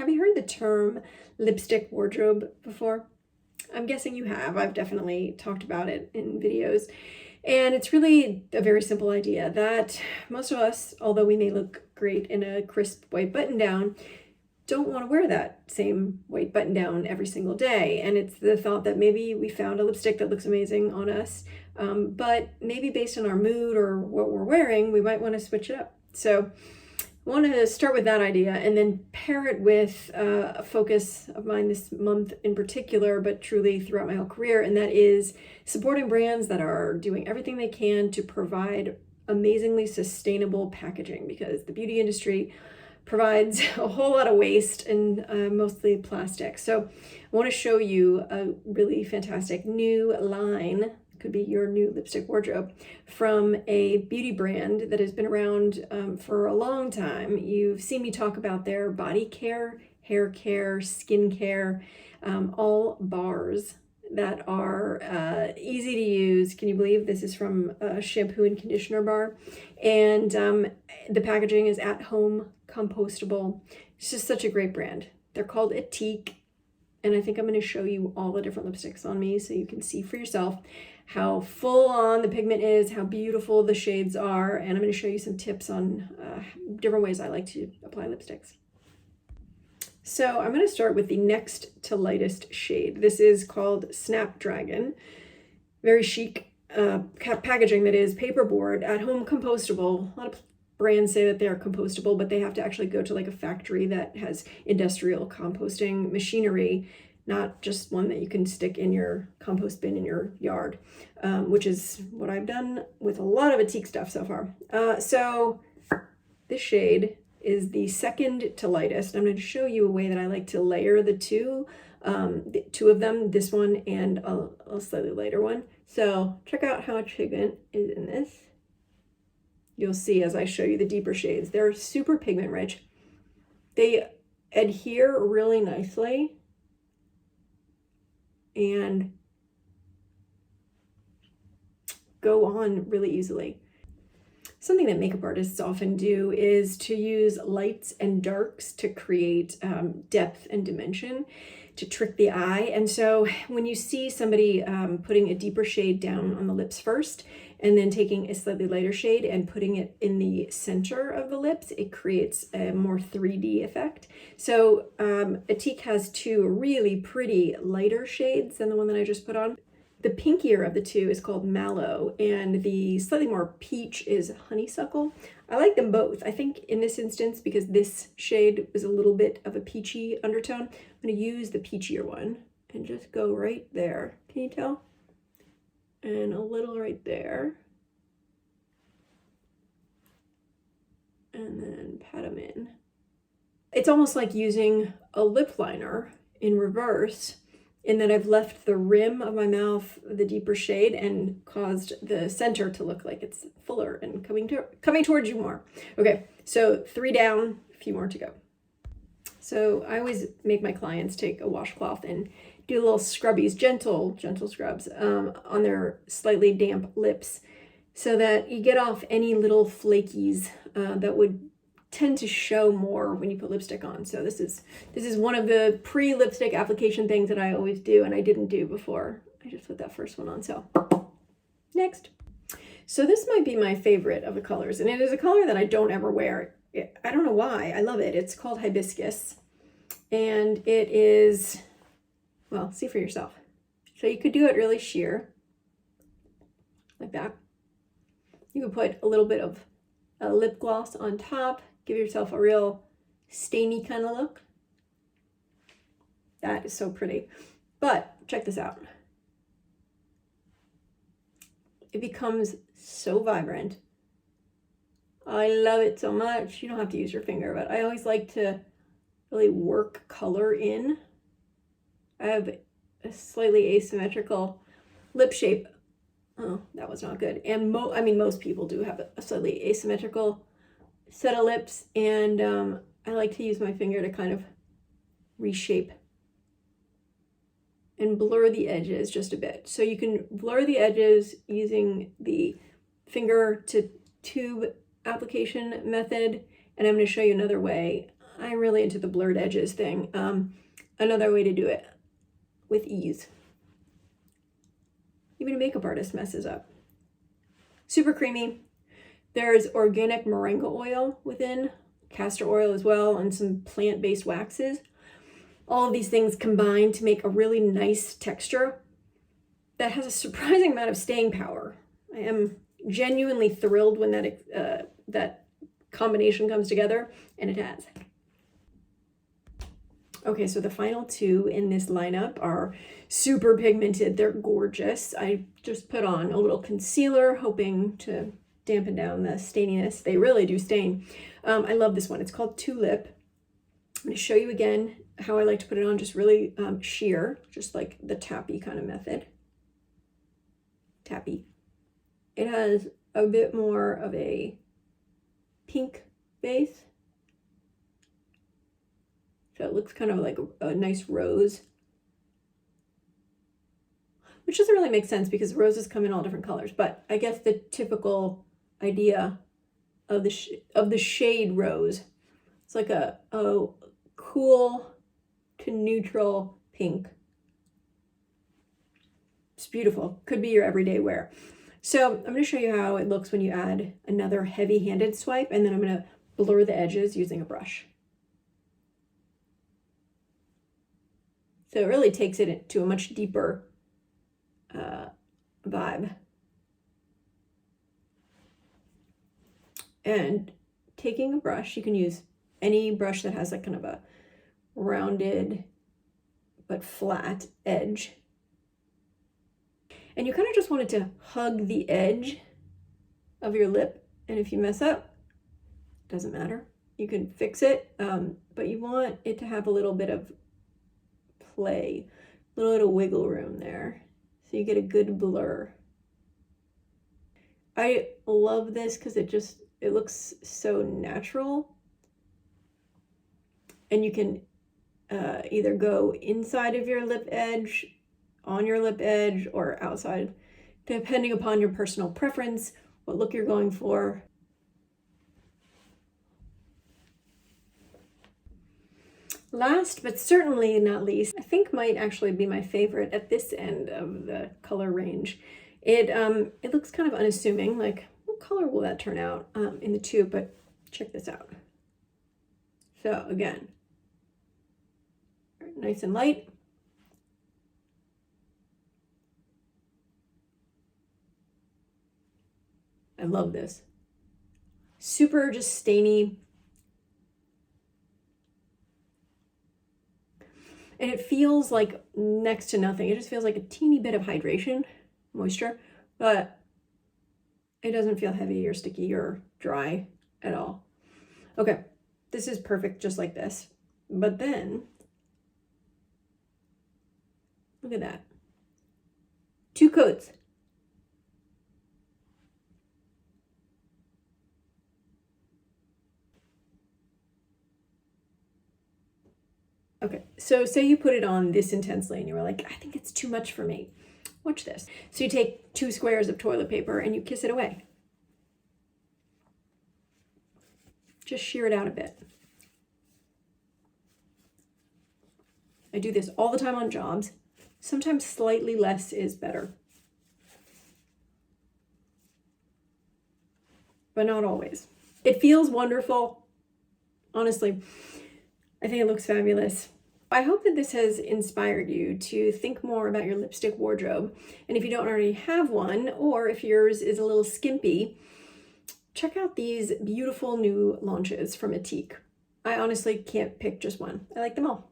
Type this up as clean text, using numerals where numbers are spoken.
Have you heard the term lipstick wardrobe before? I'm guessing you have. I've definitely talked about it in videos. And it's really a very simple idea that most of us, although we may look great in a crisp white button down, don't want to wear that same white button down every single day. And it's the thought that maybe we found a lipstick that looks amazing on us, but maybe based on our mood or what we're wearing, we might want to switch it up. So I want to start with that idea and then pair it with a focus of mine this month in particular, but truly throughout my whole career, and that is supporting brands that are doing everything they can to provide amazingly sustainable packaging, because the beauty industry provides a whole lot of waste and mostly plastic. So I want to show you a really fantastic new line, could be your new lipstick wardrobe, from a beauty brand that has been around for a long time. You've seen me talk about their body care, hair care, skin care, all bars that are easy to use. Can you believe this is from a shampoo and conditioner bar? And the packaging is at home, compostable. It's just such a great brand. They're called Ethique. And I think I'm going to show you all the different lipsticks on me so you can see for yourself how full on the pigment is, how beautiful the shades are, and I'm going to show you some tips on different ways I like to apply lipsticks. So I'm going to start with the next to lightest shade. This is called Snapdragon. Very chic packaging that is paperboard, at home compostable. A lot of brands say that they are compostable, but they have to actually go to like a factory that has industrial composting machinery, not just one that you can stick in your compost bin in your yard, which is what I've done with a lot of Ethique stuff so far. So this shade is the second to lightest. I'm going to show you a way that I like to layer the two of them, this one and a slightly lighter one. So check out how much pigment is in this. You'll see as I show you the deeper shades. They're super pigment rich. They adhere really nicely and go on really easily. Something that makeup artists often do is to use lights and darks to create depth and dimension, to trick the eye. And so when you see somebody putting a deeper shade down on the lips first, and then taking a slightly lighter shade and putting it in the center of the lips, it creates a more 3D effect. So Ethique has two really pretty lighter shades than the one that I just put on. The pinkier of the two is called Mallow, and the slightly more peach is Honeysuckle. I like them both. I think in this instance, because this shade was a little bit of a peachy undertone, I'm going to use the peachier one and just go right there. Can you tell? And a little right there. And then pat them in. It's almost like using a lip liner in reverse, in that I've left the rim of my mouth the deeper shade and caused the center to look like it's fuller and coming towards you more. Okay, so 3 down, a few more to go. So I always make my clients take a washcloth and do little scrubbies, gentle scrubs on their slightly damp lips, so that you get off any little flakies that would tend to show more when you put lipstick on. So this is one of the pre-lipstick application things that I always do, and I didn't do before. I just put that first one on. So next. So this might be my favorite of the colors, and it is a color that I don't ever wear. I don't know why. I love it. It's called Hibiscus, and it is, well, see for yourself. So you could do it really sheer, like that. You could put a little bit of a lip gloss on top, give yourself a real stainy kind of look. That is so pretty. But check this out. It becomes so vibrant. I love it so much. You don't have to use your finger, but I always like to really work color in. I have a slightly asymmetrical lip shape. Oh, that was not good. And I mean, most people do have a slightly asymmetrical set of lips, and I like to use my finger to kind of reshape and blur the edges just a bit. So you can blur the edges using the finger to tube application method, and I'm going to show you another way. I I'm really into the blurred edges thing. Another way to do it with ease. Even a makeup artist messes up. Super creamy. There's organic moringa oil within, castor oil as well, and some plant-based waxes. All of these things combine to make a really nice texture that has a surprising amount of staying power. I am genuinely thrilled when that combination comes together, and it has. Okay, so the final two in this lineup are super pigmented. They're gorgeous. I just put on a little concealer, hoping to dampen down the staininess. They really do stain. I love this one. It's called Tulip. I'm going to show you again how I like to put it on, just really sheer, just like the tappy kind of method. Tappy. It has a bit more of a pink base. So it looks kind of like a nice rose, which doesn't really make sense because roses come in all different colors, but I guess the typical idea of the shade rose, it's like a cool to neutral pink. It's beautiful. Could be your everyday wear. So I'm going to show you how it looks when you add another heavy-handed swipe, and then I'm going to blur the edges using a brush. So it really takes it to a much deeper vibe. And taking a brush, you can use any brush that has like kind of a rounded but flat edge. And you kind of just want it to hug the edge of your lip. And if you mess up, doesn't matter. You can fix it, but you want it to have a little bit of play, a little wiggle room there, so you get a good blur. I love this because it looks so natural, and you can either go inside of your lip edge, on your lip edge, or outside, depending upon your personal preference, what look you're going for. Last, but certainly not least, I think might actually be my favorite at this end of the color range. It looks kind of unassuming, like what color will that turn out in the tube, but check this out. So again, nice and light. I love this. Super just stainy. And it feels like next to nothing. It just feels like a teeny bit of hydration, moisture, but it doesn't feel heavy or sticky or dry at all. Okay, this is perfect just like this. But then, look at that. 2 coats. Okay, so say you put it on this intensely and you were like, I think it's too much for me. Watch this. So you take 2 squares of toilet paper and you kiss it away. Just shear it out a bit. I do this all the time on jobs. Sometimes slightly less is better, but not always. It feels wonderful. Honestly, I think it looks fabulous. I hope that this has inspired you to think more about your lipstick wardrobe. And if you don't already have one, or if yours is a little skimpy, check out these beautiful new launches from Ethique. I honestly can't pick just one. I like them all.